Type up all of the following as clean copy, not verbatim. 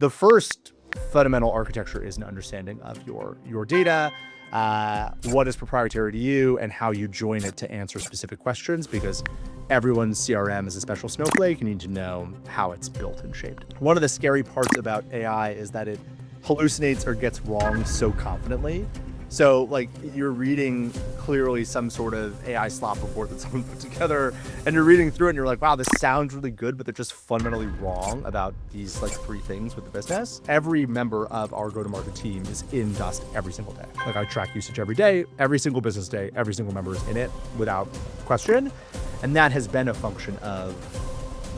the first fundamental architecture is an understanding of your data, what is proprietary to you, and how you join it to answer specific questions, because everyone's CRM is a special snowflake. You need to know how it's built and shaped. One of the scary parts about AI is that it hallucinates or gets wrong so confidently. So like you're reading clearly some sort of AI slop report that someone put together, and you're reading through it and you're like, wow, this sounds really good, but they're just fundamentally wrong about these like three things with the business. Every member of our go-to-market team is in Dust every single day. Like I track usage every day, every single business day, every single member is in it without question. And that has been a function of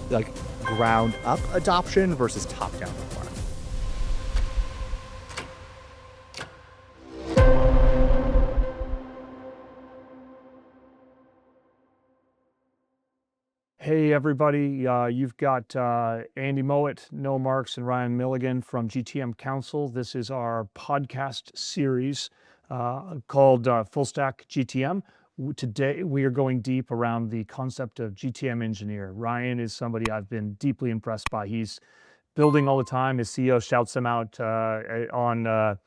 like ground up adoption versus top down requirement. Hey, everybody. You've got Andy Mowat, Noah Marks, and Ryan Milligan from GTM Council. This is our podcast series called Full Stack GTM. Today, we are going deep around the concept of GTM engineer. Ryan is somebody I've been deeply impressed by. He's building all the time. His CEO shouts him out on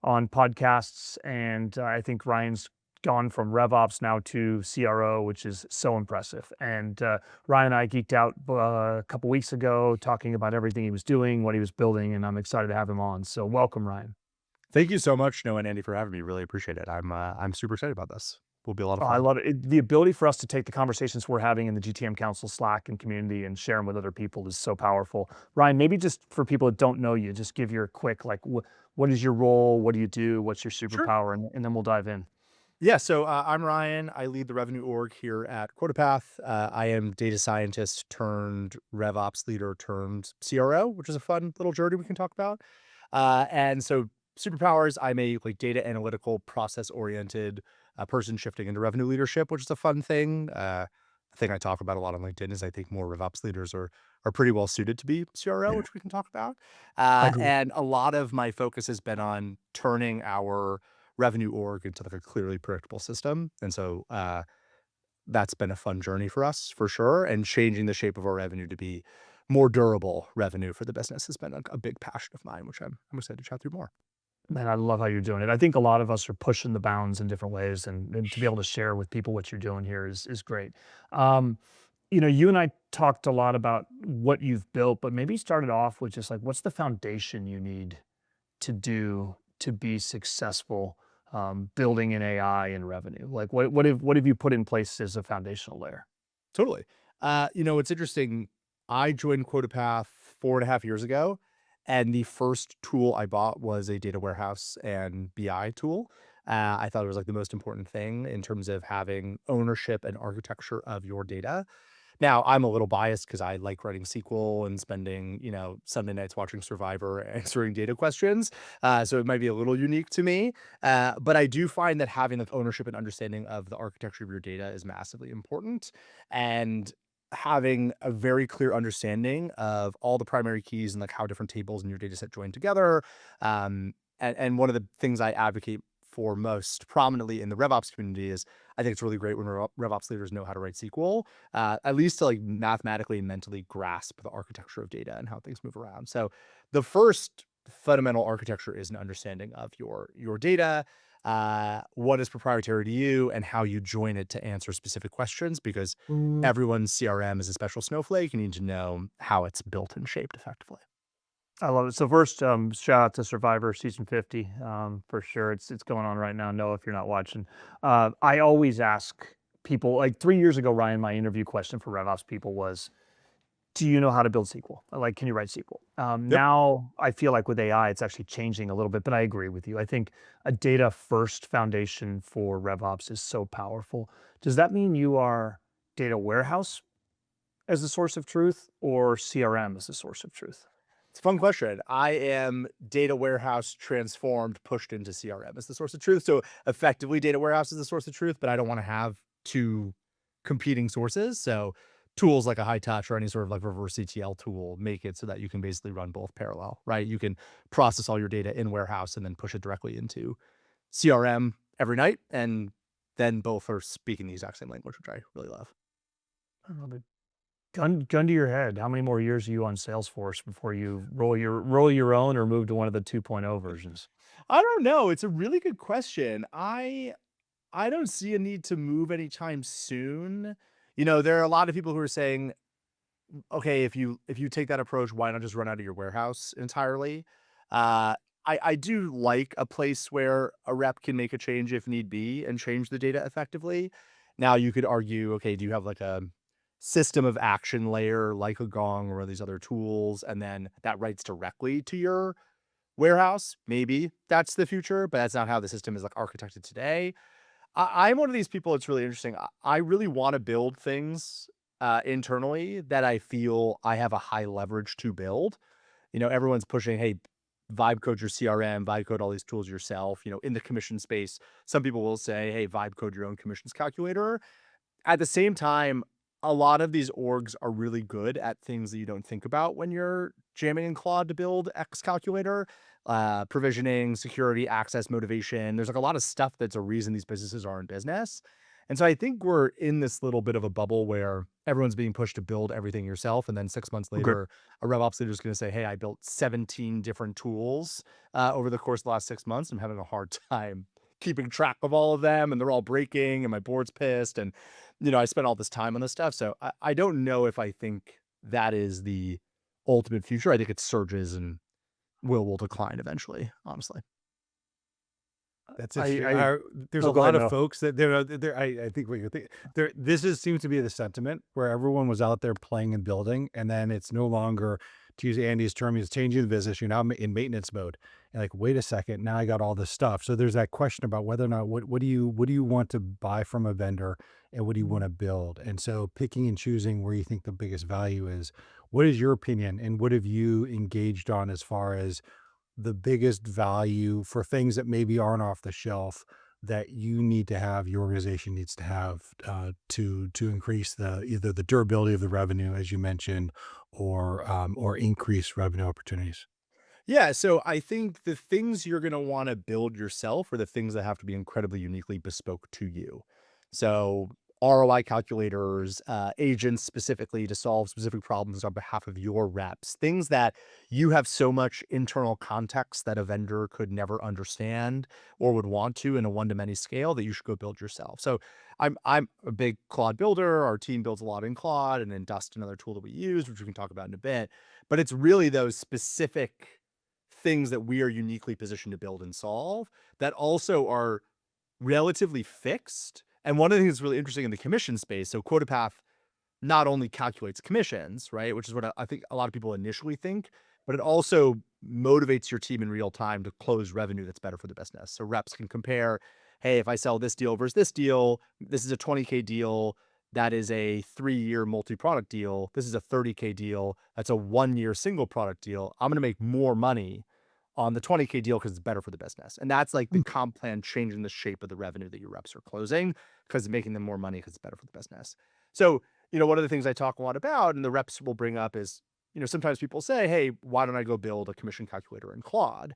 podcasts, and I think Ryan's gone from RevOps now to CRO, which is so impressive. And Ryan and I geeked out a couple weeks ago talking about everything he was doing, what he was building, and I'm excited to have him on. So welcome, Ryan. Thank you so much, Noah and Andy, for having me. Really appreciate it. I'm super excited about this. Will be a lot of fun. I love it. The ability for us to take the conversations we're having in the GTM Council Slack and community and share them with other people is so powerful. Ryan, maybe just for people that don't know you, just give your quick, like, what is your role? What do you do? What's your superpower? Sure. And then we'll dive in. Yeah, so I'm Ryan. I lead the revenue org here at Quotapath. I am data scientist turned RevOps leader turned CRO, which is a fun little journey we can talk about. And so superpowers, I'm a like data analytical, process oriented person shifting into revenue leadership, which is a fun thing. The thing I talk about a lot on LinkedIn is I think more RevOps leaders are pretty well suited to be CRO, which we can talk about. I agree. And a lot of my focus has been on turning our revenue org into like a clearly predictable system. And so that's been a fun journey for us for sure. And changing the shape of our revenue to be more durable revenue for the business has been a big passion of mine, which I'm excited to chat through more. Man, I love how you're doing it. I think a lot of us are pushing the bounds in different ways, and to be able to share with people what you're doing here is great. Um, you and I talked a lot about what you've built, but maybe started off with just like, what's the foundation you need to do to be successful building in AI and revenue? Like, what have you put in place as a foundational layer? Totally. It's interesting. I joined Quotapath 4.5 years ago, and the first tool I bought was a data warehouse and BI tool. I thought it was like the most important thing in terms of having ownership and architecture of your data. Now, I'm a little biased because I like writing SQL and spending, Sunday nights watching Survivor, answering data questions. So it might be a little unique to me. But I do find that having like ownership and understanding of the architecture of your data is massively important. And having a very clear understanding of all the primary keys and like how different tables in your data set join together. And one of the things I advocate for most prominently in the RevOps community is I think it's really great when RevOps leaders know how to write SQL, at least to like mathematically and mentally grasp the architecture of data and how things move around. So the first fundamental architecture is an understanding of your data, what is proprietary to you, and how you join it to answer specific questions, because everyone's CRM is a special snowflake. You need to know how it's built and shaped effectively. I love it. So first, shout out to Survivor season 50, for sure. It's going on right now. No, if you're not watching, I always ask people. Like 3 years ago, Ryan, my interview question for RevOps people was, "Do you know how to build SQL? Like, can you write SQL?" Yep. Now, I feel like with AI, it's actually changing a little bit. But I agree with you. I think a data first foundation for RevOps is so powerful. Does that mean you are data warehouse as the source of truth, or CRM as the source of truth? It's a fun question. I am data warehouse transformed, pushed into CRM as the source of truth. So effectively, data warehouse is the source of truth, but I don't want to have two competing sources. So tools like a Hightouch or any sort of like reverse ETL tool make it so that you can basically run both parallel, right? You can process all your data in warehouse and then push it directly into CRM every night. And then both are speaking the exact same language, which I really love. I love it. Gun to your head, how many more years are you on Salesforce before you roll your own or move to one of the 2.0 versions? I don't know. It's a really good question. I don't see a need to move anytime soon. There are a lot of people who are saying, okay, if you take that approach, why not just run out of your warehouse entirely? Uh, I do like a place where a rep can make a change if need be and change the data effectively. Now you could argue, okay, do you have like a system of action layer like a Gong or these other tools, and then that writes directly to your warehouse? Maybe that's the future, but that's not how the system is like architected today. I'm one of these people. It's really interesting. I really want to build things internally that I feel I have a high leverage to build. Everyone's pushing, hey, vibe code your CRM, vibe code all these tools yourself. In the commission space, some people will say, hey, vibe code your own commissions calculator. At the same time, a lot of these orgs are really good at things that you don't think about when you're jamming in Claude to build X calculator, provisioning, security, access, motivation. There's like a lot of stuff that's a reason these businesses are in business. And so I think we're in this little bit of a bubble where everyone's being pushed to build everything yourself. And then 6 months Okay. later, a RevOps leader is going to say, hey, I built 17 different tools over the course of the last 6 months. I'm having a hard time keeping track of all of them, and they're all breaking, and my board's pissed. And I spent all this time on this stuff. So I don't know if I think that is the ultimate future. I think it surges and will decline eventually, honestly. That's I interesting. I There's Oh, a go ahead, lot of no. folks that there. I think what you're thinking there. Seems to be the sentiment where everyone was out there playing and building, and then it's no longer, to use Andy's term, he's changing the business. You're now in maintenance mode, and like, wait a second, now I got all this stuff. So there's that question about whether or not what do you want to buy from a vendor, and what do you want to build, and so picking and choosing where you think the biggest value is. What is your opinion, and what have you engaged on as far as the biggest value for things that maybe aren't off the shelf that you need to have, your organization needs to have, to increase the either the durability of the revenue, as you mentioned, or increase revenue opportunities? Yeah, so I think the things you're gonna wanna build yourself are the things that have to be incredibly uniquely bespoke to you. So, ROI calculators, agents specifically to solve specific problems on behalf of your reps, things that you have so much internal context that a vendor could never understand or would want to in a one-to-many scale that you should go build yourself. So, I'm a big Claude builder. Our team builds a lot in Claude, and then Dust, another tool that we use, which we can talk about in a bit. But it's really those specific things that we are uniquely positioned to build and solve that also are relatively fixed. And one of the things that's really interesting in the commission space, so Quotapath not only calculates commissions, right, which is what I think a lot of people initially think, but it also motivates your team in real time to close revenue that's better for the business. So reps can compare, hey, if I sell this deal versus this deal, this is a 20K deal. That is a 3-year multi-product deal. This is a 30K deal. That's a 1-year single product deal. I'm going to make more money on the 20K deal because it's better for the business. And that's like the Mm. comp plan changing the shape of the revenue that your reps are closing because it's making them more money because it's better for the business. So, one of the things I talk a lot about and the reps will bring up is, sometimes people say, hey, why don't I go build a commission calculator in Claude?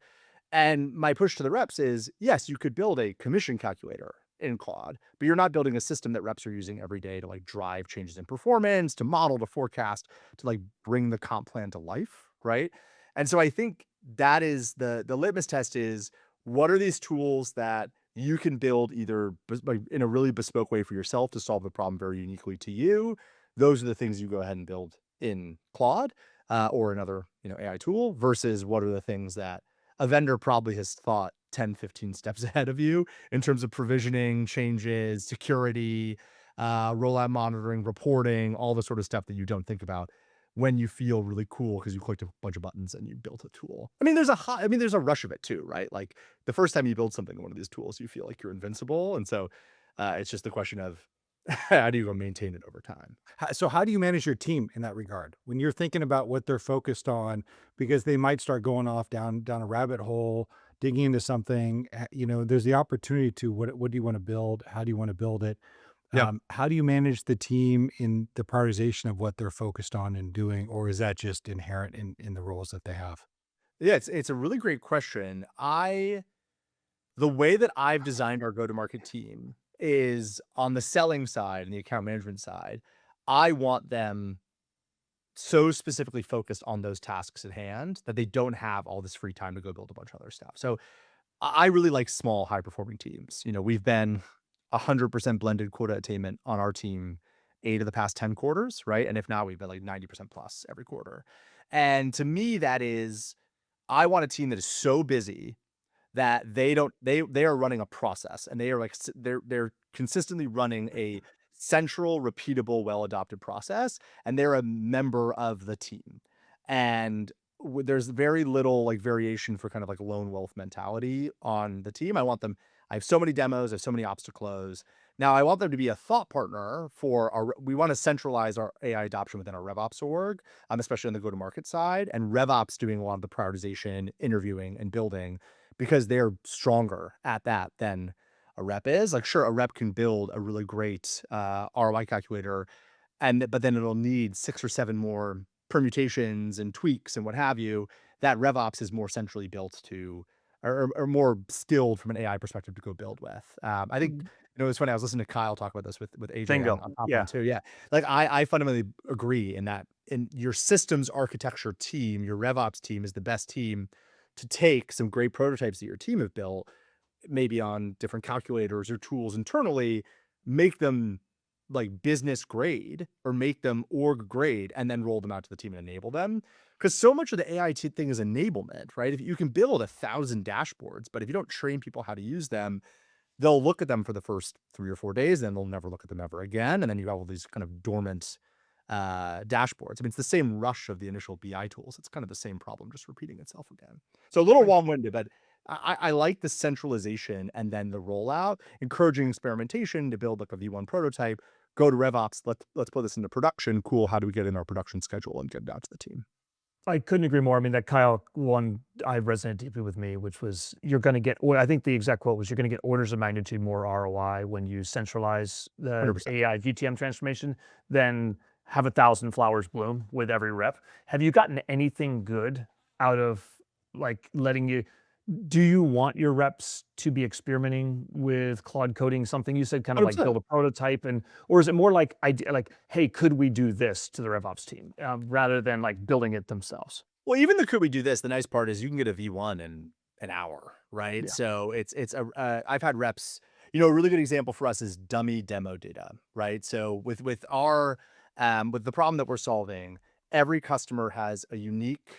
And my push to the reps is, yes, you could build a commission calculator in Claude, but you're not building a system that reps are using every day to like drive changes in performance, to model, to forecast, to like bring the comp plan to life, right? And so I think that is the litmus test is what are these tools that you can build either like in a really bespoke way for yourself to solve a problem very uniquely to you. Those are the things you go ahead and build in Claude or another AI tool versus what are the things that a vendor probably has thought 10, 15 steps ahead of you in terms of provisioning, changes, security, rollout monitoring, reporting, all the sort of stuff that you don't think about when you feel really cool because you clicked a bunch of buttons and you built a tool. I mean, there's a rush of it too, right? Like the first time you build something in one of these tools, you feel like you're invincible. And so it's just the question of how do you go maintain it over time? So how do you manage your team in that regard when you're thinking about what they're focused on? Because they might start going off down a rabbit hole, digging into something. There's the opportunity to what do you want to build? How do you want to build it? Yeah. How do you manage the team in the prioritization of what they're focused on and doing, or is that just inherent in the roles that they have? Yeah, it's a really great question. The way that I've designed our go-to-market team is on the selling side and the account management side, I want them so specifically focused on those tasks at hand that they don't have all this free time to go build a bunch of other stuff. So I really like small, high performing teams. We've been 100% blended quota attainment on our team 8 of the past 10 quarters, right? And if not, we've been like 90% plus every quarter. And to me, that is, I want a team that is so busy that they are running a process, and they are like they're consistently running a central, repeatable, well adopted process, and they're a member of the team. And there's very little like variation for kind of like lone wolf mentality on the team. I have so many demos, I have so many ops to close. Now I want them to be a thought partner for we want to centralize our AI adoption within our RevOps org, especially on the go-to-market side, and RevOps doing a lot of the prioritization, interviewing, and building, because they're stronger at that than a rep is. Like, sure, a rep can build a really great ROI calculator, but then it'll need 6 or 7 more permutations and tweaks and what have you. That RevOps is more centrally built to, or more skilled from an AI perspective to go build with. I think, Mm, it's funny. I was listening to Kyle talk about this with AJ bingo. on top Yeah. one too. Yeah, like I fundamentally agree in that in your systems architecture team, your RevOps team is the best team to take some great prototypes that your team have built, maybe on different calculators or tools internally, make them like business grade or make them org grade, and then roll them out to the team and enable them. Because so much of the AI thing is enablement, right? If you can build 1,000 dashboards, but if you don't train people how to use them, they'll look at them for the first 3 or 4 days, then they'll never look at them ever again. And then you have all these kind of dormant dashboards. I mean, it's the same rush of the initial BI tools. It's kind of the same problem, just repeating itself again. So a little Right. long-winded, but I like the centralization and then the rollout, encouraging experimentation to build like a V1 prototype, go to RevOps, let's put this into production. Cool. How do we get in our production schedule and get it out to the team? I couldn't agree more. I mean, that Kyle one, I resonated deeply with me, which was you're going to get, or I think the exact quote was, you're going to get orders of magnitude more ROI when you centralize the 100%. AI GTM transformation than have 1,000 flowers bloom with every rep. Have you gotten anything good out of like letting you, do you want your reps to be experimenting with Claude coding something? You said kind of like 100%. build a prototype, and or is it more like like, hey, could we do this to the RevOps team, rather than like building it themselves? Well, even the could we do this? The nice part is you can get a V1 in an hour, right? Yeah. So I've had reps. A really good example for us is dummy demo data, right? So with our with the problem that we're solving, every customer has a unique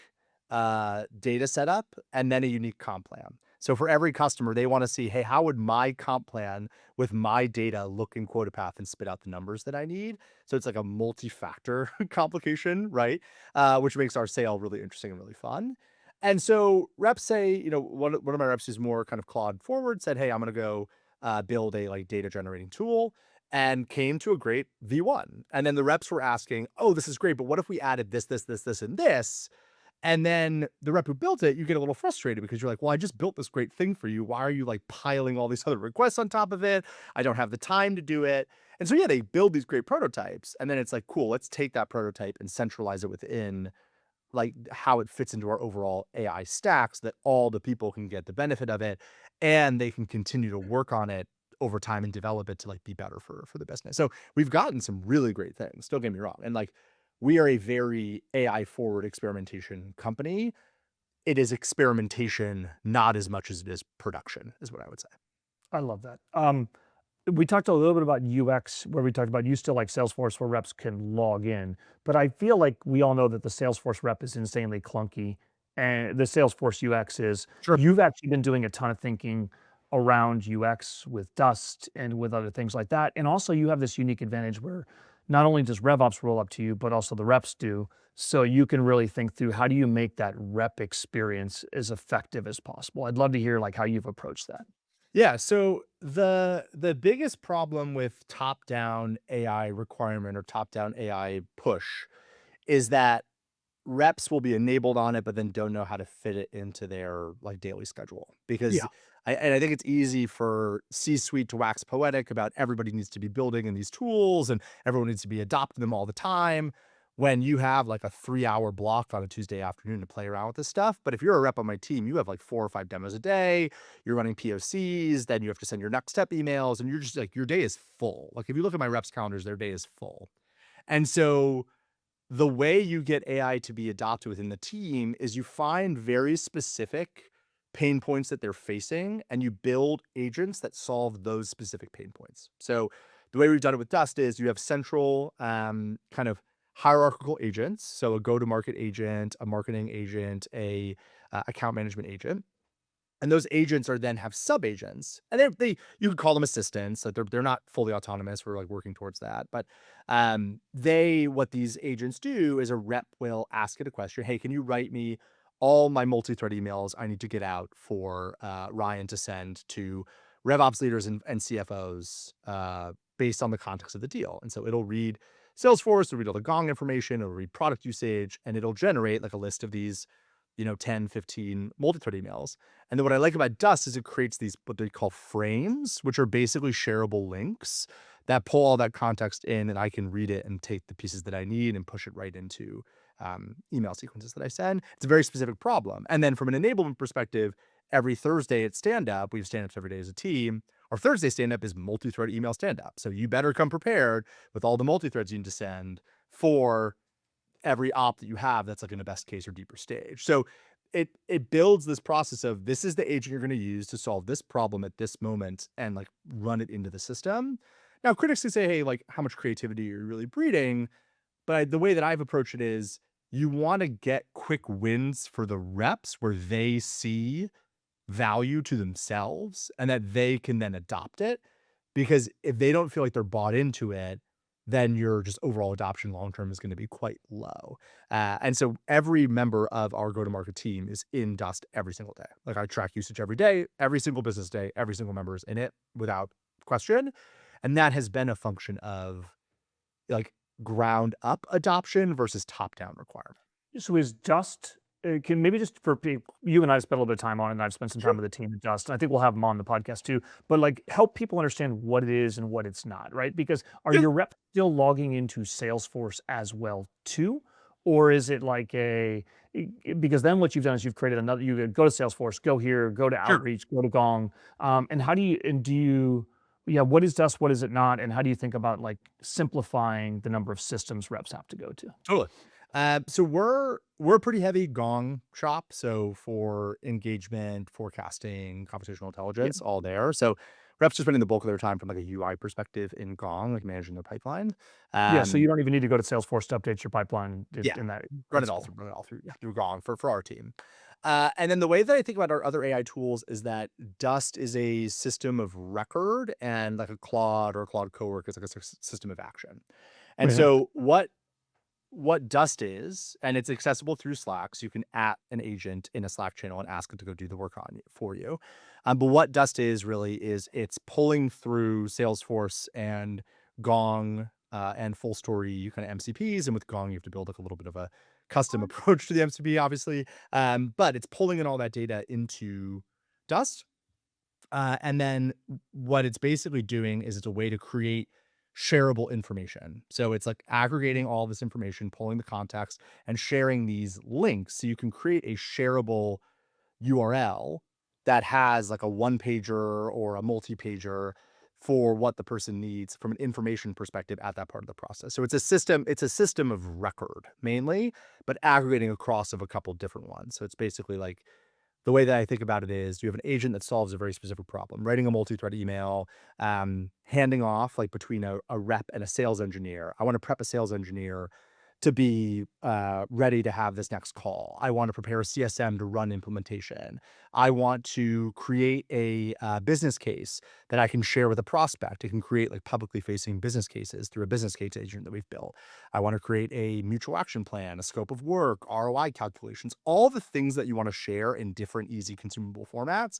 data setup and then a unique comp plan. So for every customer, they want to see, hey, how would my comp plan with my data look in Quotapath and spit out the numbers that I need? So it's like a multi-factor complication, right? Which makes our sale really interesting and really fun. And so reps say, one of my reps who's more kind of Claude forward said, hey, I'm going to go build a like data generating tool, and came to a great V1. And then the reps were asking, oh, this is great, but what if we added this, this, this, this, and this? And then the rep who built it, you get a little frustrated because you're like, well, I just built this great thing for you. Why are you like piling all these other requests on top of it? I don't have the time to do it. And so, yeah, they build these great prototypes. And then it's like, cool, let's take that prototype and centralize it within like how it fits into our overall AI stack so that all the people can get the benefit of it, and they can continue to work on it over time and develop it to like be better for the business. So we've gotten some really great things. Don't get me wrong. And like we are a very AI forward experimentation company. It is experimentation, not as much as it is production, is what I would say. I love that. We talked a little bit about UX, where we talked about you still like Salesforce where reps can log in, but I feel like we all know that the Salesforce rep is insanely clunky, and the Salesforce UX is. Sure. You've actually been doing a ton of thinking around UX with Dust and with other things like that, and also you have this unique advantage where not only does RevOps roll up to you, but also the reps do. So you can really think through how do you make that rep experience as effective as possible. I'd love to hear like how you've approached that. Yeah, so the biggest problem with top-down AI requirement or top-down AI push is that reps will be enabled on it, but then don't know how to fit it into their like daily schedule. Because Yeah. I think it's easy for C-suite to wax poetic about everybody needs to be building in these tools and everyone needs to be adopting them all the time, when you have like a 3-hour block on a Tuesday afternoon to play around with this stuff. But if you're a rep on my team, you have like 4 or 5 demos a day, you're running POCs, then you have to send your next step emails, and you're just like, your day is full. Like if you look at my reps calendars, their day is full. And so the way you get AI to be adopted within the team is you find very specific pain points that they're facing and you build agents that solve those specific pain points. So the way we've done it with Dust is you have central kind of hierarchical agents. So a go-to-market agent, a marketing agent, a account management agent. And those agents are then have sub agents, and they you could call them assistants. Like they're not fully autonomous. We're like working towards that, but they what these agents do is a rep will ask it a question. Hey, can you write me all my multi-thread emails I need to get out for Ryan to send to RevOps leaders and CFOs based on the context of the deal? And so it'll read Salesforce, it'll read all the Gong information, it'll read product usage, and it'll generate like a list of these 10, 15 multi-thread emails. And then what I like about Dust is it creates these, what they call frames, which are basically shareable links that pull all that context in and I can read it and take the pieces that I need and push it right into email sequences that I send. It's a very specific problem. And then from an enablement perspective, every Thursday at stand-up, we have stand-ups every day as a team. Our Thursday stand-up is multi-thread email stand-up. So you better come prepared with all the multi-threads you need to send for every op that you have that's like in a best case or deeper stage. So it builds this process of this is the agent you're going to use to solve this problem at this moment and like run it into the system. Now critics can say, hey, like how much creativity are you really breeding? But the way that I've approached it is you want to get quick wins for the reps where they see value to themselves and that they can then adopt it. Because if they don't feel like they're bought into it, then your just overall adoption long term is going to be quite low. And so every member of our go-to-market team is in Dust every single day. Like I track usage every day, every single business day, every single member is in it without question. And that has been a function of like ground up adoption versus top down requirement. So is Dust, can maybe just for you and I spent a little bit of time on it, and I've spent some Sure. time with the team at Dust, and I think we'll have them on the podcast too, but like help people understand what it is and what it's not, right? Because are Yeah. your reps still logging into Salesforce as well too? Or is it like because then what you've done is you've created another, you go to Salesforce, go here, go to Sure. Outreach, go to Gong. And how do you, yeah, what is Dust, what is it not? And how do you think about like simplifying the number of systems reps have to go to? Totally. So we're a pretty heavy Gong shop. So for engagement, forecasting, computational intelligence, all there. So reps are spending the bulk of their time from like a UI perspective in Gong, like managing their pipeline. Yeah, so you Um, don't even need to go to Salesforce to update your pipeline yeah, in that. run it That's all cool. through Gong for our team. And then the way that I think about our other AI tools is that Dust is a system of record and like a Claude or a Claude Cowork is like a system of action. And Yeah. so what Dust is, and it's accessible through Slack, so you can at an agent in a Slack channel and ask it to go do the work for you. But what Dust is really is it's pulling through Salesforce and Gong and full story kind of MCPs. And with Gong, you have to build like a little bit of a custom approach to the MCP, obviously. But it's pulling in all that data into Dust. And then what it's basically doing is it's a way to create shareable information. So it's like aggregating all this information, pulling the context, and sharing these links. So you can create a shareable URL that has like a one pager or a multi-pager for what the person needs from an information perspective at that part of the process. So it's a system of record mainly, but aggregating across of a couple different ones. So it's basically like the way that I think about it is you have an agent that solves a very specific problem, writing a multi-thread email, handing off like between a rep and a sales engineer. I want to prep a sales engineer to be ready to have this next call. I want to prepare a CSM to run implementation. I want to create a business case that I can share with a prospect. It can create like publicly facing business cases through a business case agent that we've built. I want to create a mutual action plan, a scope of work, ROI calculations, all the things that you want to share in different easy consumable formats.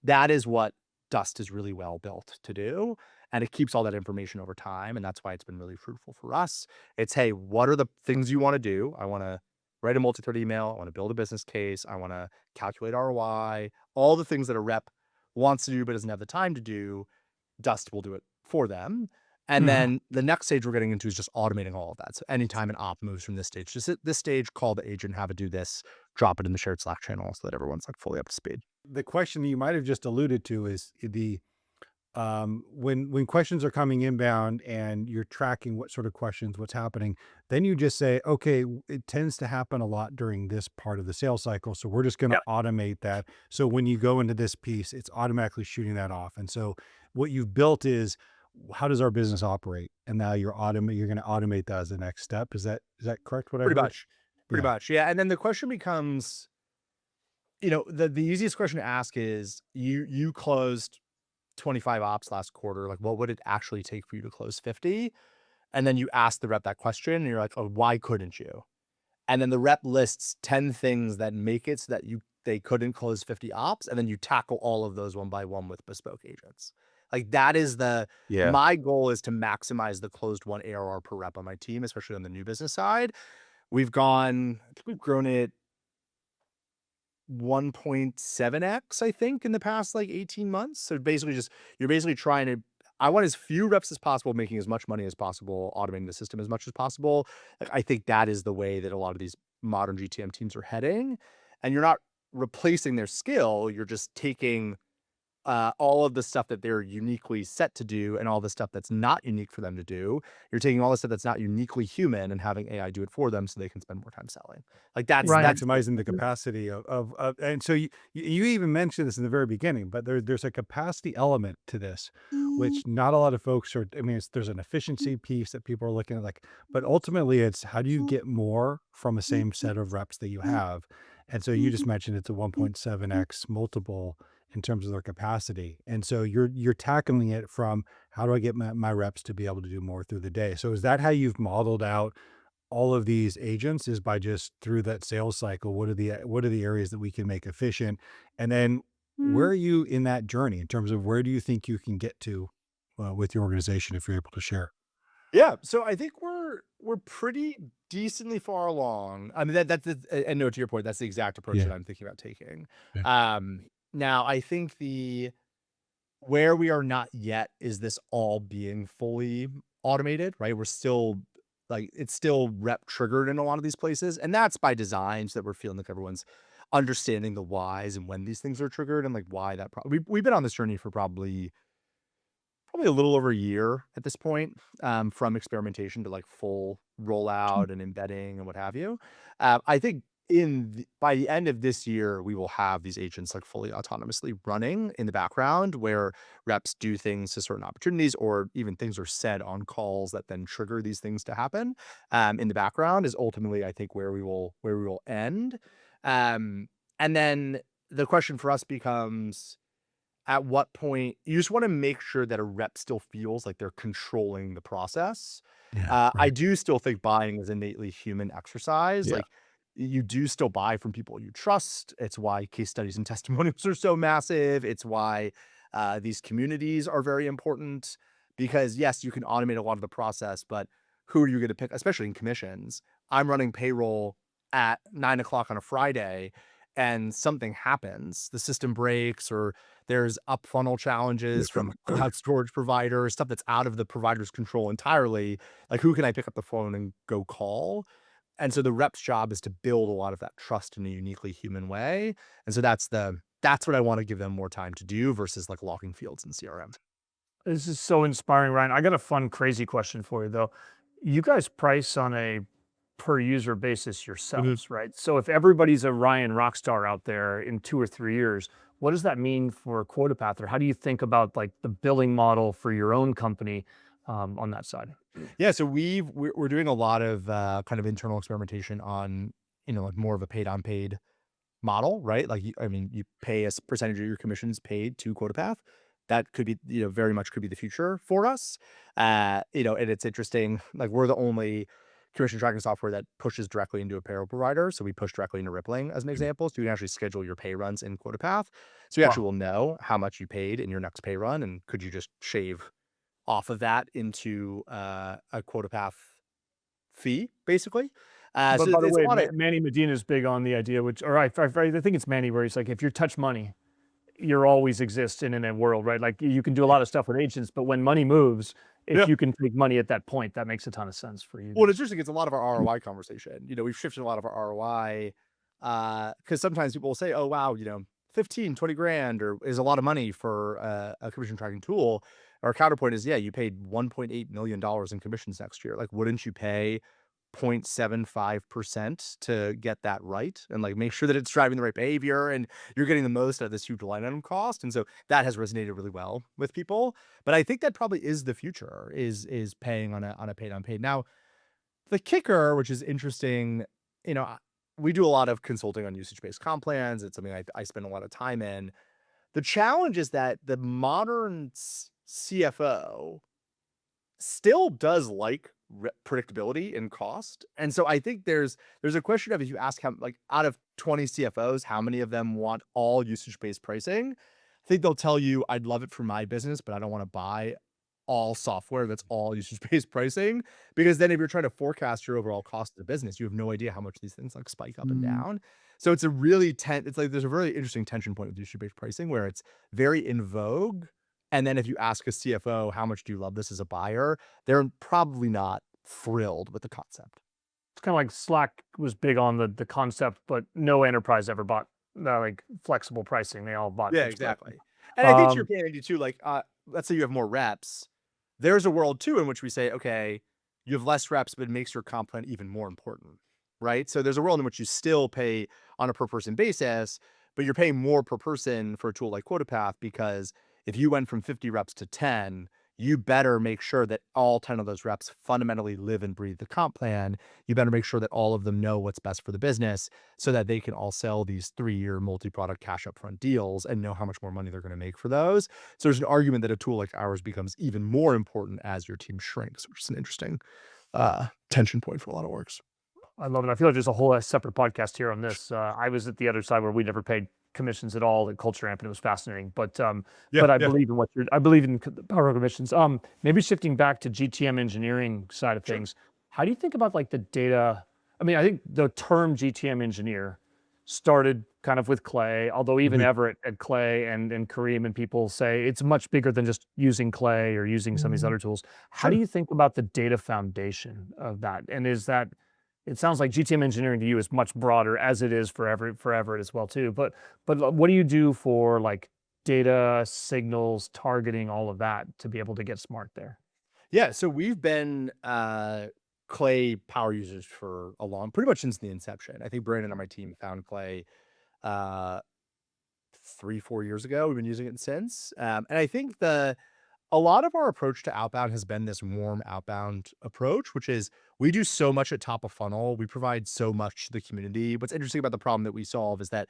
That is what Dust is really well built to do. And it keeps all that information over time. And that's why it's been really fruitful for us. It's, hey, what are the things you want to do? I want to write a multi-thread email. I want to build a business case. I want to calculate ROI, all the things that a rep wants to do but doesn't have the time to do. Dust will do it for them. And Mhm. then the next stage we're getting into is just automating all of that. So anytime an op moves from this stage, just at this stage, call the agent, have it do this, drop it in the shared Slack channel so that everyone's like fully up to speed. The question you might have just alluded to is when questions are coming inbound and you're tracking what sort of questions, what's happening, then you just say, okay, it tends to happen a lot during this part of the sales cycle. So we're just going to Yep. automate that. So when you go into this piece, it's automatically shooting that off. And so what you've built is, how does our business operate? And now you're going to automate that as the next step. Is that correct? What I Pretty heard? much. Pretty Yeah. much. Yeah. And then the question becomes, the easiest question to ask is you closed 25 ops last quarter. Like, what would it actually take for you to close 50? And then you ask the rep that question and you're like, oh, why couldn't you? And then the rep lists 10 things that make it so that they couldn't close 50 ops. And then you tackle all of those one by one with bespoke agents. Like that is Yeah. my goal is to maximize the closed one ARR per rep on my team, especially on the new business side. I think we've grown it 1.7x, I think, in the past like 18 months. So basically you're basically trying to, I want as few reps as possible, making as much money as possible, automating the system as much as possible. Like, I think that is the way that a lot of these modern GTM teams are heading. And you're not replacing their skill. You're just taking all of the stuff that they're uniquely set to do and all the stuff that's not unique for them to do. You're taking all the stuff that's not uniquely human and having AI do it for them so they can spend more time selling. Like that's Ryan, Maximizing the capacity and so you even mentioned this in the very beginning, but there's a capacity element to this, which not a lot of folks are. I mean, there's an efficiency piece that people are looking at, like, but ultimately it's how do you get more from the same set of reps that you have? And so you just mentioned it's a 1.7x multiple in terms of their capacity. And so you're tackling it from, how do I get my reps to be able to do more through the day? So is that how you've modeled out all of these agents, is by just through that sales cycle? What are the areas that we can make efficient? And then where are you in that journey in terms of where do you think you can get to with your organization, if you're able to share? Yeah, so I think we're pretty decently far along. I mean, and no, to your point, that's the exact approach that Yeah. I'm thinking about taking. Yeah. Now I think where we are not yet is this all being fully automated, right? We're still like, it's still rep triggered in a lot of these places, and that's by design, so that we're feeling like everyone's understanding the whys and when these things are triggered and like why we've been on this journey for probably a little over a year at this point, from experimentation to like full rollout and embedding and what have you. I think by the end of this year, we will have these agents like fully autonomously running in the background, where reps do things to certain opportunities, or even things are said on calls that then trigger these things to happen. In the background is ultimately, I think, where we will end. And then the question for us becomes, at what point you just want to make sure that a rep still feels like they're controlling the process. Yeah. I Right. do still think buying is innately human exercise. Yeah. Like, you do still buy from people you trust. It's why case studies and testimonials are so massive. It's why these communities are very important, because yes, you can automate a lot of the process, but who are you going to pick, especially in commissions? I'm running payroll at 9 o'clock on a Friday and something happens, the system breaks, or there's up funnel challenges from cloud storage providers, stuff that's out of the provider's control entirely. Like, who can I pick up the phone and go call? And so the rep's job is to build a lot of that trust in a uniquely human way. And so that's what I want to give them more time to do versus like logging fields in CRM. this is so inspiring, Ryan. I got a fun, crazy question for you though. You guys price on a per user basis yourselves, right? So if everybody's a Ryan rockstar out there in 2 or 3 years, what does that mean for Quotapath? Or how do you think about like the billing model for your own company on that side? Yeah, so we're doing a lot of kind of internal experimentation on, like more of a paid on paid model, right? Like, you pay a percentage of your commissions paid to Quotapath. That could be, very much could be the future for us. And it's interesting. Like, we're the only commission tracking software that pushes directly into a payroll provider. So we push directly into Rippling as an example. So you can actually schedule your pay runs in Quotapath. So you actually Wow. will know how much you paid in your next pay run, and could you just shave off of that into a Quotapath fee, basically. But So by the it's a way, lot of Manny Medina is big on the idea, which, or I think it's Manny, where he's like, if you touch money, you're always existing in a world, right? Like you can do a lot of stuff with agents, but when money moves, if yeah. you can take money at that point, that makes a ton of sense for you Well, it's guys. interesting. It's a lot of our ROI conversation. We've shifted a lot of our ROI because sometimes people will say, "Oh, wow, 15, 20 grand or is a lot of money for a commission tracking tool. Our counterpoint is, yeah, you paid $1.8 million in commissions next year. Like, wouldn't you pay 0.75% to get that right and like make sure that it's driving the right behavior and you're getting the most out of this huge line item cost? And so that has resonated really well with people. But I think that probably is the future, is paying on a paid unpaid. Now, the kicker, which is interesting, you know, we do a lot of consulting on usage-based comp plans. It's something I spend a lot of time in. The challenge is that the modern CFO still does like predictability and cost. And so I think there's a question of, if you ask how, like, out of 20 CFOs, how many of them want all usage-based pricing? I think they'll tell you, I'd love it for my business, but I don't want to buy all software that's all usage-based pricing, because then if you're trying to forecast your overall cost of the business, you have no idea how much these things like spike up and Mm. down. So it's a really it's like there's a really interesting tension point with usage-based pricing where it's very in vogue. And then if you ask a CFO, how much do you love this as a buyer? They're probably not thrilled with the concept. It's kind of like Slack was big on the concept, but no enterprise ever bought like flexible pricing. They all bought Yeah, fixed pricing. exactly. And I think to your Um, point, Andy, too, like, let's say you have more reps. There's a world too in which we say, okay, you have less reps, but it makes your comp plan even more important, right? So there's a world in which you still pay on a per person basis, but you're paying more per person for a tool like Quotapath, because if you went from 50 reps to 10, you better make sure that all 10 of those reps fundamentally live and breathe the comp plan. You better make sure that all of them know what's best for the business so that they can all sell these 3-year multi-product cash upfront deals and know how much more money they're going to make for those. So there's an argument that a tool like ours becomes even more important as your team shrinks, which is an interesting tension point for a lot of orgs. I love it. I feel like there's a whole separate podcast here on this. I was at the other side where we never paid commissions at all at Culture Amp, and it was fascinating. Yeah, But I yeah. believe in I believe in the power of commissions. Maybe shifting back to GTM engineering side of Sure. things. How do you think about like the data? I mean, I think the term GTM engineer started kind of with Clay, although even Mhm. Everett at Clay and Kareem and people say it's much bigger than just using Clay or using some of these other tools. How do Sure. you think about the data foundation of that? And is that, it sounds like GTM engineering to you is much broader, as it is for Everett as well too. But what do you do for like data, signals, targeting, all of that to be able to get smart there? Yeah, so we've been Clay power users for pretty much since the inception. I think Brandon on my team found Clay uh 3-4 years ago. We've been using it since. And I think a lot of our approach to outbound has been this warm outbound approach, which is we do so much at top of funnel. We provide so much to the community. What's interesting about the problem that we solve is that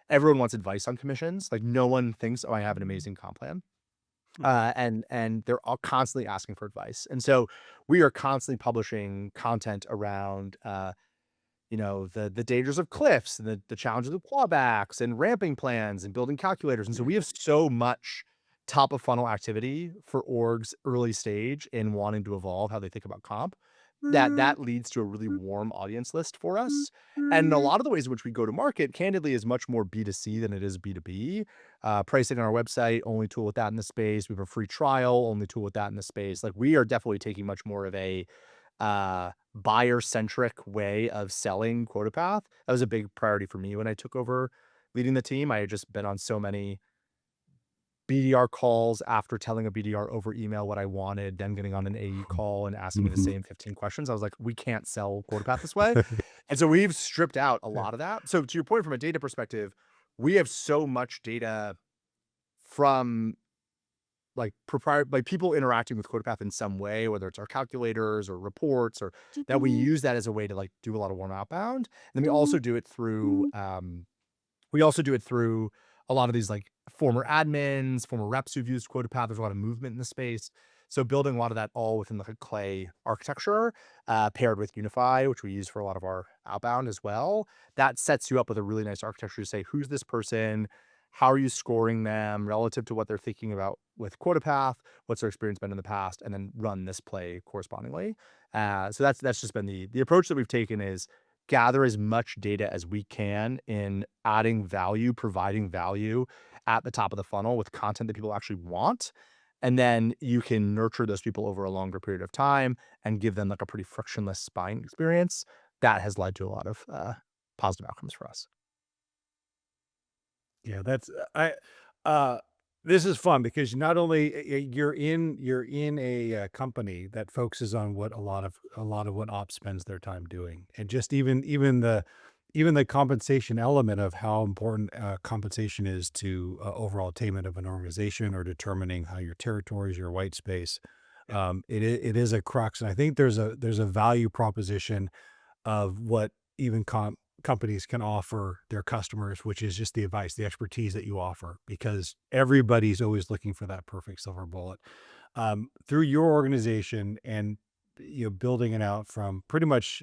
everyone wants advice on commissions. Like, no one thinks, oh, I have an amazing comp plan. And they're all constantly asking for advice. And so we are constantly publishing content around the dangers of cliffs and the challenges of clawbacks and ramping plans and building calculators. And so we have so much top of funnel activity for orgs early stage in wanting to evolve how they think about comp, that leads to a really warm audience list for us. And a lot of the ways in which we go to market, candidly, is much more B2C than it is B2B. Pricing on our website, only tool with that in the space. We have a free trial, only tool with that in the space. Like, we are definitely taking much more of a buyer-centric way of selling Quotapath. That was a big priority for me when I took over leading the team. I had just been on so many BDR calls after telling a BDR over email what I wanted, then getting on an AE call and asking me the Mhm. same 15 questions. I was like, we can't sell Quotapath this way. And so we've stripped out a lot of that. So to your point, from a data perspective, we have so much data from like people interacting with Quotapath in some way, whether it's our calculators or reports, or that we use that as a way to like do a lot of warm outbound. And then we also do it through a lot of these like former admins, former reps who've used Quotapath. There's a lot of movement in the space. So building a lot of that all within the Clay architecture, paired with Unify, which we use for a lot of our outbound as well, that sets you up with a really nice architecture to say, who's this person? How are you scoring them relative to what they're thinking about with Quotapath? What's their experience been in the past? And then run this play correspondingly. So that's just been the approach that we've taken, is gather as much data as we can in adding value, providing value at the top of the funnel with content that people actually want. And then you can nurture those people over a longer period of time and give them like a pretty frictionless buying experience. That has led to a lot of positive outcomes for us. Yeah, that's uh this is fun because not only you're in a company that focuses on what a lot of what ops spends their time doing, and just even the compensation element of how important compensation is to overall attainment of an organization or determining how your territories, your white space. It is a crux, and I think there's a value proposition of what even companies can offer their customers, which is just the advice, the expertise that you offer, because everybody's always looking for that perfect silver bullet. Through your organization and building it out from pretty much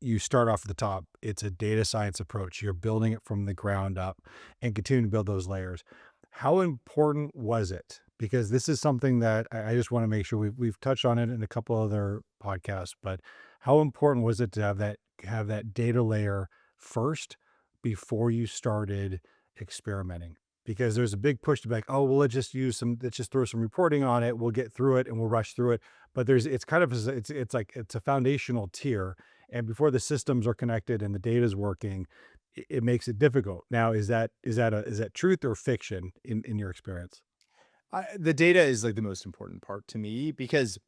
you start off at the top. It's a data science approach. You're building it from the ground up and continue to build those layers. How important was it? Because this is something that I just want to make sure we've touched on it in a couple other podcasts, but how important was it to have that data layer first before you started experimenting? Because there's a big push to be like, oh, well, let's just throw some reporting on it. We'll get through it and we'll rush through it. But it's kind of, it's like, it's a foundational tier, and before the systems are connected and the data is working, it makes it difficult. Now, is that truth or fiction in your experience? The data is like the most important part to me because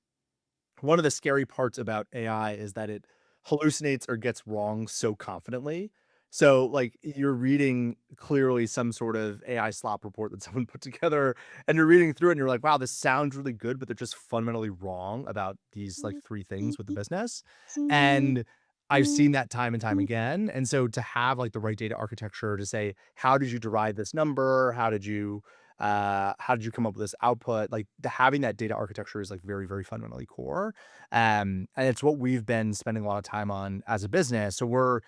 one of the scary parts about AI is that it hallucinates or gets wrong so confidently. So, like, you're reading clearly some sort of AI slop report that someone put together, and you're reading through it, and you're like, wow, this sounds really good, but they're just fundamentally wrong about these like three things with the business. And I've seen that time and time again. And so to have like the right data architecture to say, how did you derive this number? How did you come up with this output? Like having that data architecture is like very, very fundamentally core. And it's what we've been spending a lot of time on as a business. So we're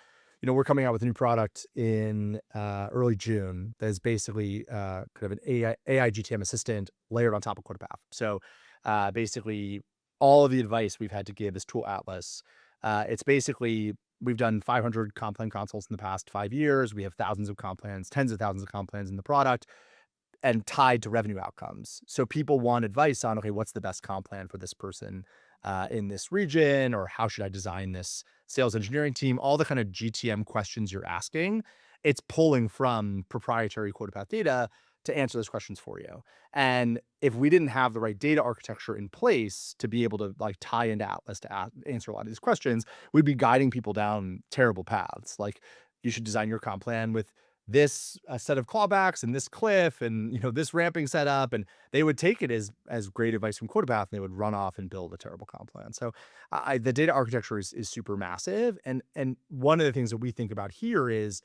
coming out with a new product in early June that is basically kind of an AI GTM assistant layered on top of Quotapath. So basically, all of the advice we've had to give this tool atlas. It's basically we've done 500 comp plan consults in the past 5 years. We have thousands of comp plans, tens of thousands of comp plans in the product and tied to revenue outcomes. So people want advice on, okay, what's the best comp plan for this person in this region, or how should I design this sales engineering team? All the kind of GTM questions you're asking, it's pulling from proprietary Quotapath data to answer those questions for you. And if we didn't have the right data architecture in place to be able to like tie into Atlas to answer a lot of these questions, we'd be guiding people down terrible paths. Like you should design your comp plan with this set of clawbacks and this cliff and this ramping setup, and they would take it as great advice from Quotapath and they would run off and build a terrible comp plan. So the data architecture is super massive, and one of the things that we think about here is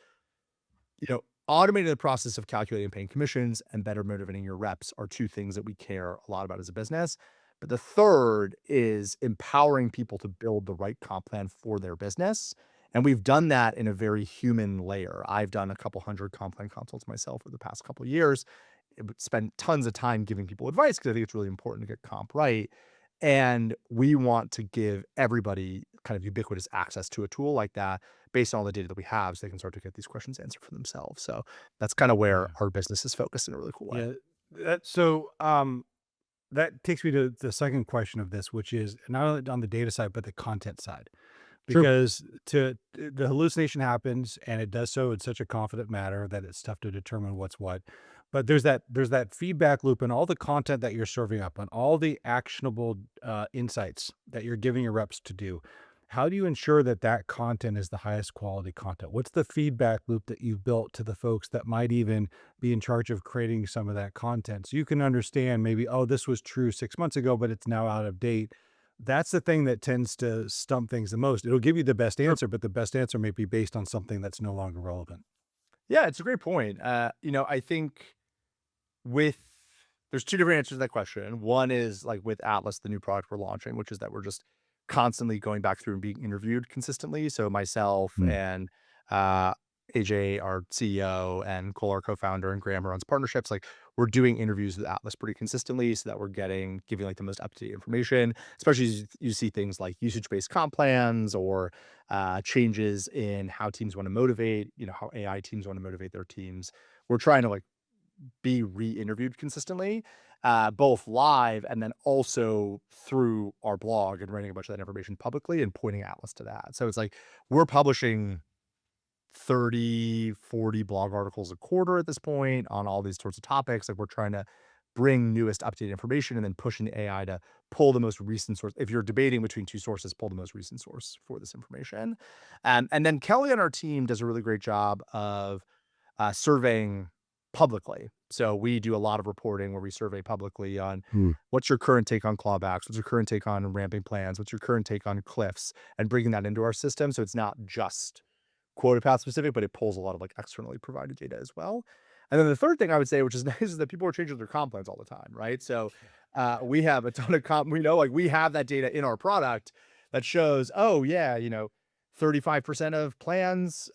automating the process of calculating and paying commissions and better motivating your reps are two things that we care a lot about as a business. But the third is empowering people to build the right comp plan for their business. And we've done that in a very human layer. I've done a couple hundred comp plan consults myself for the past couple of years. Spent tons of time giving people advice because I think it's really important to get comp right. And we want to give everybody kind of ubiquitous access to a tool like that based on all the data that we have so they can start to get these questions answered for themselves. So that's kind of where Yeah. our business is focused in a really cool way. Yeah. That takes me to the second question of this, which is not only on the data side, but the content side. True. Because the hallucination happens, and it does so in such a confident manner that it's tough to determine what's what. But there's that feedback loop and all the content that you're serving up and all the actionable insights that you're giving your reps to do. How do you ensure that that content is the highest quality content? What's the feedback loop that you've built to the folks that might even be in charge of creating some of that content? So you can understand maybe, oh, this was true 6 months ago, but it's now out of date. That's the thing that tends to stump things the most. It'll give you the best Sure. answer, but the best answer may be based on something that's no longer relevant. Yeah, it's a great point. I think with there's two different answers to that question. One is like with Atlas, the new product we're launching, which is that we're just constantly going back through and being interviewed consistently. So myself Mm. and uh, AJ, our CEO, and Cole, our co-founder, and Graham, who runs partnerships, like we're doing interviews with Atlas pretty consistently so that we're giving like the most up-to-date information, especially as you see things like usage-based comp plans or changes in how teams want to motivate, how AI teams want to motivate their teams. We're trying to like be re-interviewed consistently, both live and then also through our blog and writing a bunch of that information publicly and pointing Atlas to that. So it's like we're publishing 30, 40 blog articles a quarter at this point on all these sorts of topics. Like we're trying to bring newest updated information and then pushing the AI to pull the most recent source. If you're debating between two sources, pull the most recent source for this information. And then Kelly on our team does a really great job of surveying publicly. So we do a lot of reporting where we survey publicly on Hmm. what's your current take on clawbacks, what's your current take on ramping plans, what's your current take on cliffs, and bringing that into our system. So it's not just Quotapath specific, but it pulls a lot of like externally provided data as well. And then the third thing I would say, which is nice, is that people are changing their comp plans all the time, right? So we have a ton of comp. We know like we have that data in our product that shows, oh yeah, 35% of plans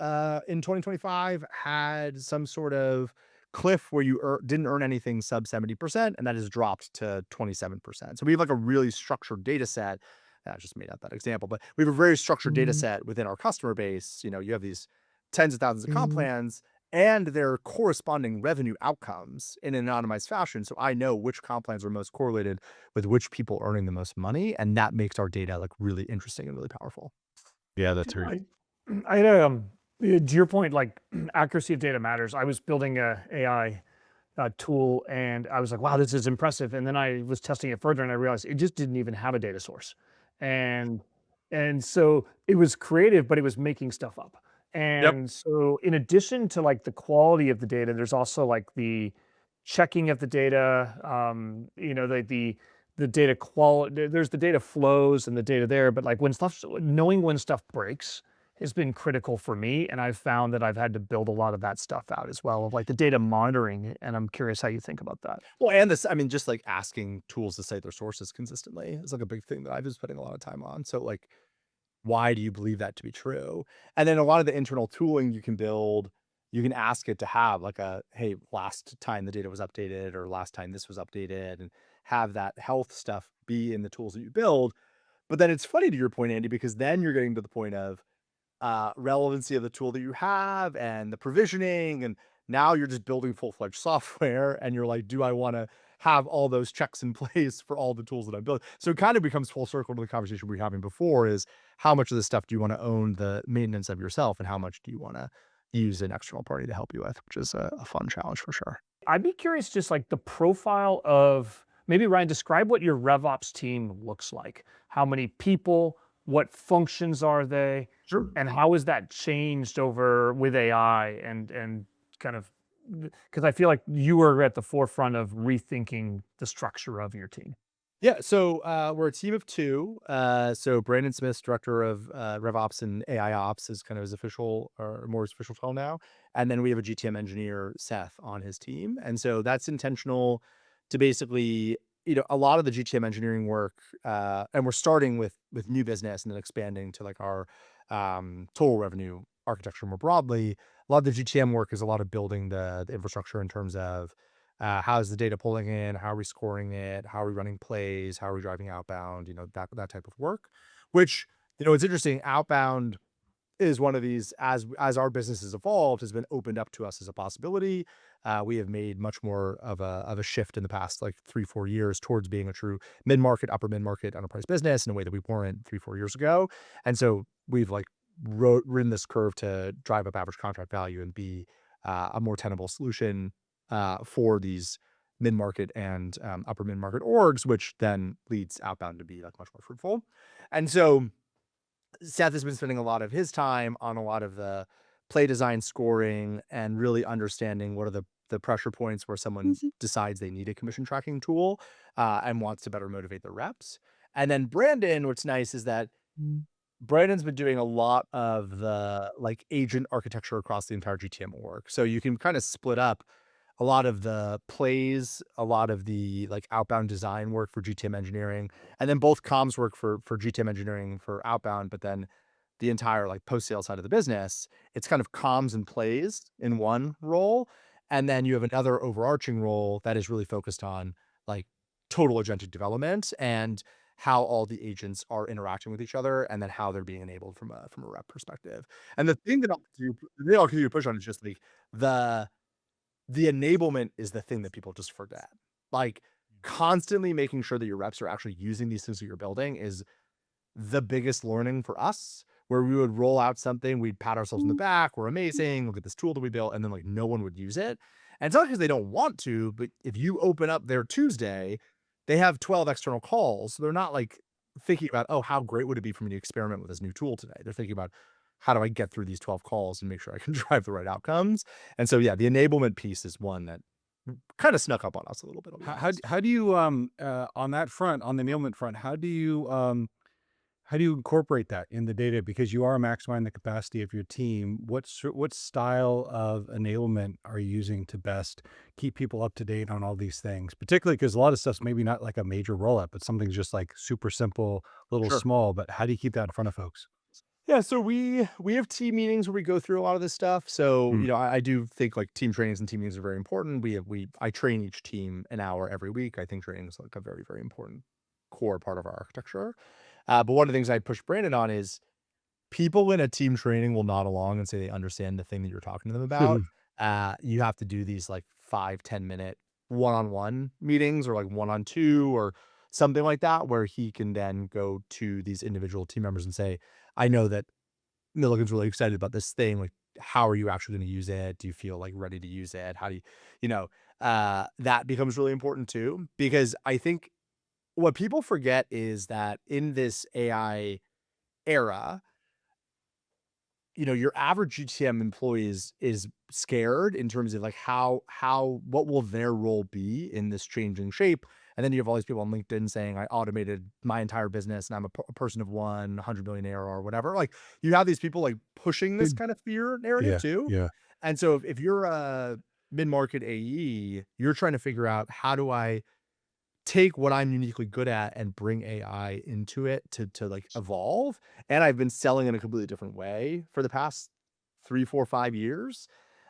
in 2025 had some sort of cliff where you didn't earn anything sub 70%, and that has dropped to 27%. So we have like a really structured data set. I just made up that example, but we have a very structured data set within our customer base. You have these tens of thousands of comp plans and their corresponding revenue outcomes in an anonymized fashion. So I know which comp plans are most correlated with which people earning the most money. And that makes our data like really interesting and really powerful. Yeah, that's right. I had to your point, like accuracy of data matters. I was building a AI tool and I was like, wow, this is impressive. And then I was testing it further and I realized it just didn't even have a data source. And so it was creative, but it was making stuff up. Yep. And so in addition to like the quality of the data, there's also like the checking of the data, the data quality, there's the data flows and the data there, but like knowing when stuff breaks has been critical for me. And I've found that I've had to build a lot of that stuff out as well, of like the data monitoring. And I'm curious how you think about that. Well, and this, I mean, just like asking tools to cite their sources consistently is like a big thing that I've been spending a lot of time on. So like, why do you believe that to be true? And then a lot of the internal tooling you can build, you can ask it to have like hey, last time the data was updated or last time this was updated, and have that health stuff be in the tools that you build. But then it's funny to your point, Andy, because then you're getting to the point of relevancy of the tool that you have and the provisioning. And now you're just building full-fledged software and you're like, do I want to have all those checks in place for all the tools that I'm building? So it kind of becomes full circle to the conversation we were having before, is how much of this stuff do you want to own the maintenance of yourself and how much do you want to use an external party to help you with, which is a fun challenge for sure. I'd be curious, just like the profile of maybe Ryan, describe what your RevOps team looks like. How many people? What functions are they? Sure. And how has that changed over with AI and kind of, because I feel like you were at the forefront of rethinking the structure of your team. Yeah, so we're a team of two. So Brandon Smith's director of RevOps and AI Ops is kind of his official or more his official title now. And then we have a GTM engineer, Seth, on his team. And so that's intentional to basically, a lot of the GTM engineering work, and we're starting with new business and then expanding to like our total revenue architecture more broadly. A lot of the GTM work is a lot of building the infrastructure in terms of how's the data pulling in? How are we scoring it? How are we running plays? How are we driving outbound? That type of work, which, it's interesting. Outbound is one of these, as our business has evolved, has been opened up to us as a possibility. We have made much more of a shift in the past like 3-4 years towards being a true mid-market, upper mid-market enterprise business in a way that we weren't 3-4 years ago. And so we've like ridden this curve to drive up average contract value and be a more tenable solution for these mid-market and upper mid-market orgs, which then leads outbound to be like much more fruitful. And so Seth has been spending a lot of his time on a lot of the play design scoring and really understanding what are the pressure points where someone decides they need a commission tracking tool and wants to better motivate their reps. And then Brandon, what's nice is that Brandon's been doing a lot of the like agent architecture across the entire GTM org. So you can kind of split up a lot of the plays, a lot of the like outbound design work for GTM engineering, and then both comms work for GTM engineering for outbound, but then the entire like post-sale side of the business, it's kind of comms and plays in one role. And then you have another overarching role that is really focused on like total agentic development and how all the agents are interacting with each other and then how they're being enabled from a rep perspective. And the thing that I'll continue to push on is just like the enablement is the thing that people just forget. Like constantly making sure that your reps are actually using these things that you're building is the biggest learning for us, where we would roll out something, we'd pat ourselves in the back, we're amazing, look at this tool that we built, and then like no one would use it. And it's not because they don't want to, but if you open up their Tuesday, they have 12 external calls. So they're not like thinking about, oh, how great would it be for me to experiment with this new tool today? They're thinking about, how do I get through these 12 calls and make sure I can drive the right outcomes? And so, yeah, the enablement piece is one that kind of snuck up on us a little bit. How do you on that front, on the enablement front, how do you incorporate that in the data? Because you are maximizing the capacity of your team. What style of enablement are you using to best keep people up to date on all these things? Particularly because a lot of stuff's maybe not like a major rollout, but something's just like super simple, little Sure. small. But how do you keep that in front of folks? Yeah, so we have team meetings where we go through a lot of this stuff. So, Mm. I do think like team trainings and team meetings are very important. I train each team an hour every week. I think training is like a very, very important core part of our architecture. But one of the things I push Brandon on is people in a team training will nod along and say they understand the thing that you're talking to them about. You have to do these like 5-10 minute one-on-one meetings or like one-on-two or something like that, where he can then go to these individual team members and say, I know that Milligan's really excited about this thing. Like, how are you actually going to use it? Do you feel like ready to use it? How do that becomes really important too, because I think what people forget is that in this AI era, your average GTM employee is scared in terms of like what will their role be in this changing shape. And then you have all these people on LinkedIn saying, I automated my entire business and I'm a person of 100 million ARR or whatever. Like, you have these people like pushing this Good. kind of fear narrative Yeah, too. yeah. And so if you're a mid-market AE, you're trying to figure out, how do I take what I'm uniquely good at and bring AI into it to like evolve. And I've been selling in a completely different way for the past 3, 4, 5 years.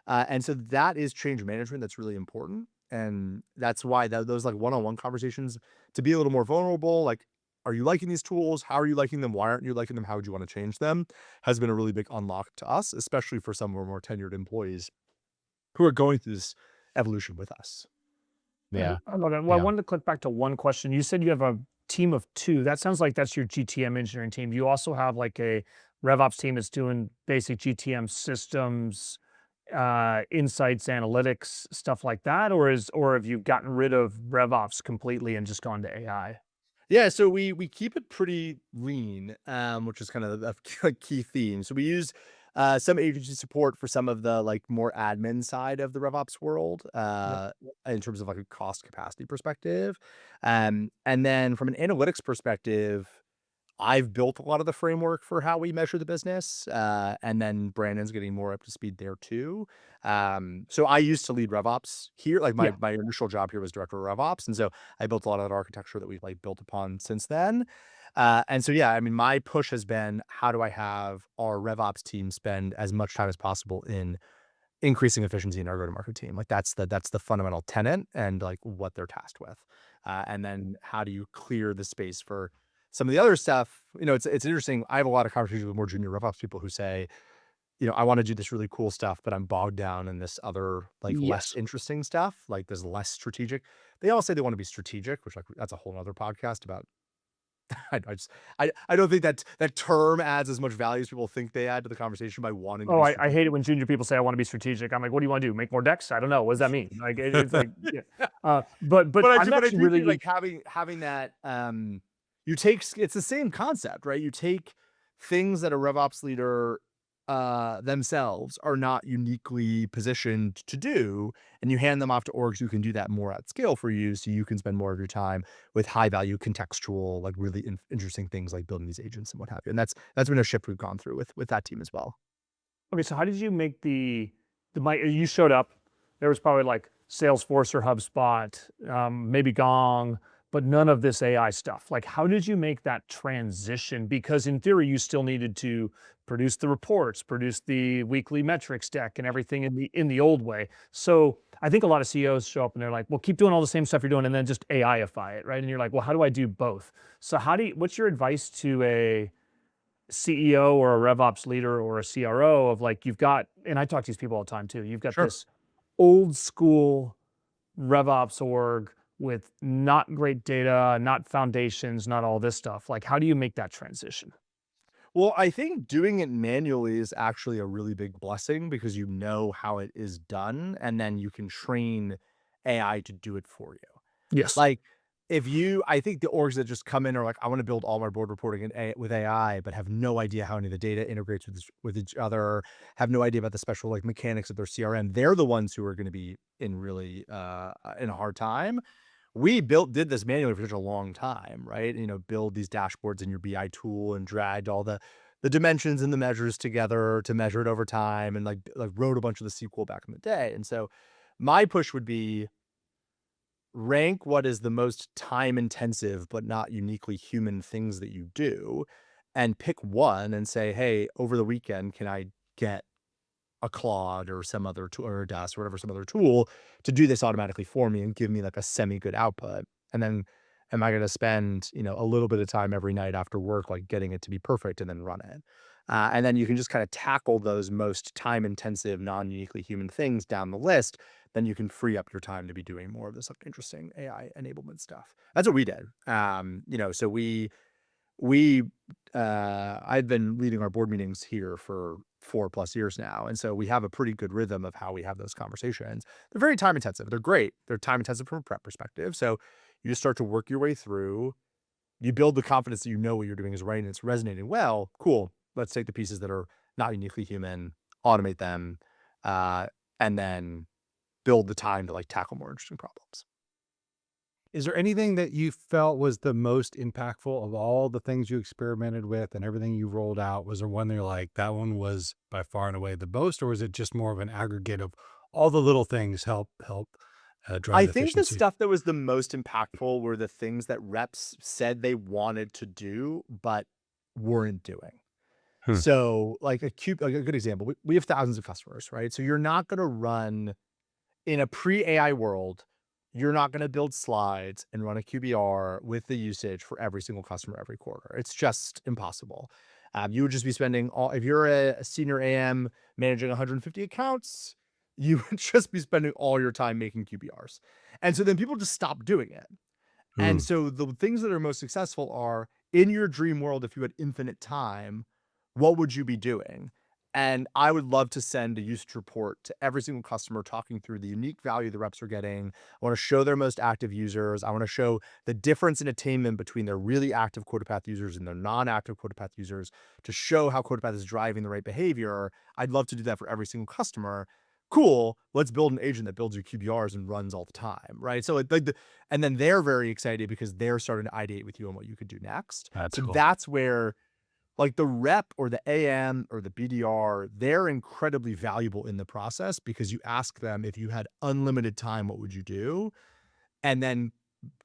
And so that is change management. That's really important. And that's why those like one-on-one conversations, to be a little more vulnerable, like, are you liking these tools? How are you liking them? Why aren't you liking them? How would you want to change them? Has been a really big unlock to us, especially for some of our more tenured employees who are going through this evolution with us. Yeah. I love that. Well, I Yeah. wanted to click back to one question. You said you have a team of two. That sounds like that's your GTM engineering team. You also have like a RevOps team that's doing basic GTM systems, insights, analytics, stuff like that, or have you gotten rid of RevOps completely and just gone to AI? Yeah, so we keep it pretty lean, which is kind of a key theme. So we use some agency support for some of the like more admin side of the RevOps world, Yep. in terms of like a cost capacity perspective, and then from an analytics perspective, I've built a lot of the framework for how we measure the business, and then Brandon's getting more up to speed there too. So I used to lead RevOps here. Like my Yeah. my initial job here was director of RevOps, and so I built a lot of that architecture that we've like built upon since then. And so yeah, I mean, my push has been, how do I have our RevOps team spend as much time as possible in increasing efficiency in our go-to-market team? Like, that's the fundamental tenet and like what they're tasked with. And then how do you clear the space for some of the other stuff? It's interesting. I have a lot of conversations with more junior RevOps people who say, I want to do this really cool stuff, but I'm bogged down in this other like less Yes. interesting stuff, like this less strategic. They all say they want to be strategic, which like that's a whole other podcast about. I don't think that term adds as much value as people think they add to the conversation by wanting to Oh, be I strategic. hate it when junior people say, "I want to be strategic." I'm like, "What do you want to do? Make more decks?" I don't know. What does that mean? Like, it's like, yeah. But I'm But I actually do think really like having that, it's the same concept, right? You take things that a RevOps leader themselves are not uniquely positioned to do, and you hand them off to orgs who can do that more at scale for you, so you can spend more of your time with high value contextual, like really interesting things like building these agents and what have you. And that's been a shift we've gone through with that team as well. Okay, so how did you make you showed up, there was probably like Salesforce or HubSpot, maybe Gong, but none of this AI stuff. Like, how did you make that transition? Because in theory, you still needed to produce the reports, produce the weekly metrics deck and everything in the old way. So I think a lot of CEOs show up and they're like, well, keep doing all the same stuff you're doing and then just AIify it, right? And you're like, well, how do I do both? So what's your advice to a CEO or a RevOps leader or a CRO of like, you've got, and I talk to these people all the time too, you've got Sure. this old school RevOps org with not great data, not foundations, not all this stuff. Like, how do you make that transition? Well, I think doing it manually is actually a really big blessing because you know how it is done, and then you can train AI to do it for you. Yes. Like, if you I think the orgs that just come in are like, "I wanna build all my board reporting in A with AI," but have no idea how any of the data integrates with each other, have no idea about the special, like, mechanics of their CRM. They're the ones who are gonna be in really, in a hard time. We did this manually for such a long time, right? Build these dashboards in your BI tool and dragged all the dimensions and the measures together to measure it over time and like wrote a bunch of the SQL back in the day. And so my push would be rank what is the most time intensive but not uniquely human things that you do and pick one and say, hey, over the weekend, can I get a Claude or some other tool or a Dust or whatever, some other tool to do this automatically for me and give me like a semi good output. And then am I going to spend, a little bit of time every night after work, like getting it to be perfect and then run it. And then you can just kind of tackle those most time intensive, non uniquely human things down the list. Then you can free up your time to be doing more of this like interesting AI enablement stuff. That's what we did. So we I've been leading our board meetings here for 4+ years now. And so we have a pretty good rhythm of how we have those conversations. They're very time intensive. They're great. They're time intensive from a prep perspective. So you just start to work your way through. You build the confidence that you know what you're doing is right and it's resonating well. Cool. Let's take the pieces that are not uniquely human, automate them, uh, and then build the time to like tackle more interesting problems. Is there anything that you felt was the most impactful of all the things you experimented with and everything you rolled out? Was there one that you're like, that one was by far and away the most, or was it just more of an aggregate of all the little things help I drive think the efficiency? stuff that was the most impactful were the things that reps said they wanted to do, but weren't doing. Hmm. So, like a good example, we have thousands of customers, right? So you're not gonna run in a pre-AI world, you're not gonna build slides and run a QBR with the usage for every single customer every quarter. It's just impossible. You would just be spending all if you're a senior AM managing 150 accounts, you would just be spending all your time making QBRs. And so then people just stop doing it. And Hmm. so the things that are most successful are in your dream world, if you had infinite time, what would you be doing? And I would love to send a usage report to every single customer talking through the unique value the reps are getting. I want to show their most active users. I want to show the difference in attainment between their really active Quotapath users and their non-active Quotapath users to show how Quotapath is driving the right behavior. I'd love to do that for every single customer. Cool. Let's build an agent that builds your QBRs and runs all the time, right? So and then they're very excited because they're starting to ideate with you on what you could do next. That's So cool. that's where like the rep or the AM or the BDR, they're incredibly valuable in the process because you ask them if you had unlimited time, what would you do? And then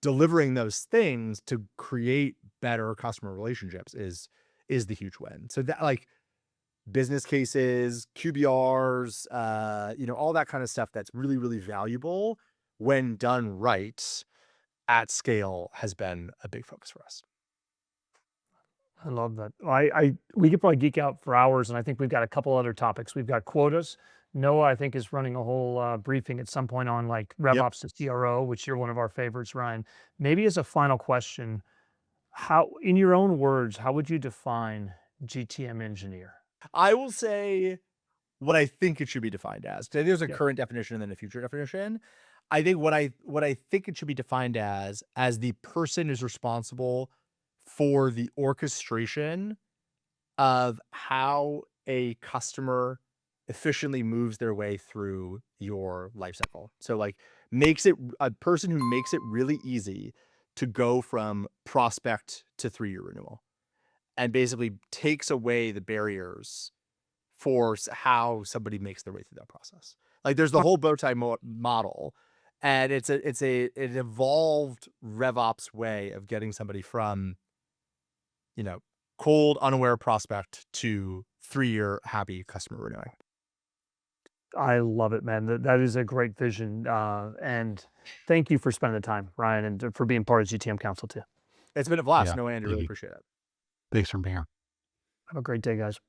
delivering those things to create better customer relationships is the huge win. So that like business cases, QBRs, all that kind of stuff that's really, really valuable when done right at scale has been a big focus for us. I love that. We could probably geek out for hours, and I think we've got a couple other topics. We've got quotas. Noah, I think, is running a whole briefing at some point on like Yep. RevOps to CRO, which you're one of our favorites, Ryan. Maybe as a final question, how, in your own words, how would you define GTM engineer? I will say what I think it should be defined as. 'Cause there's a Yeah. current definition and then a future definition. I think what I think it should be defined as the person is responsible for the orchestration of how a customer efficiently moves their way through your life cycle. So like makes it a person who makes it really easy to go from prospect to 3-year renewal and basically takes away the barriers for how somebody makes their way through that process. Like there's the whole bow tie model, and an evolved RevOps way of getting somebody from you know cold unaware prospect to 3-year happy customer renewing. I love it, man. That is a great vision. And thank you for spending the time, Ryan, and for being part of GTM Council too. It's been a blast. Yeah. No, Andy, Thank really you. appreciate it. Thanks for being here. Have a great day, guys.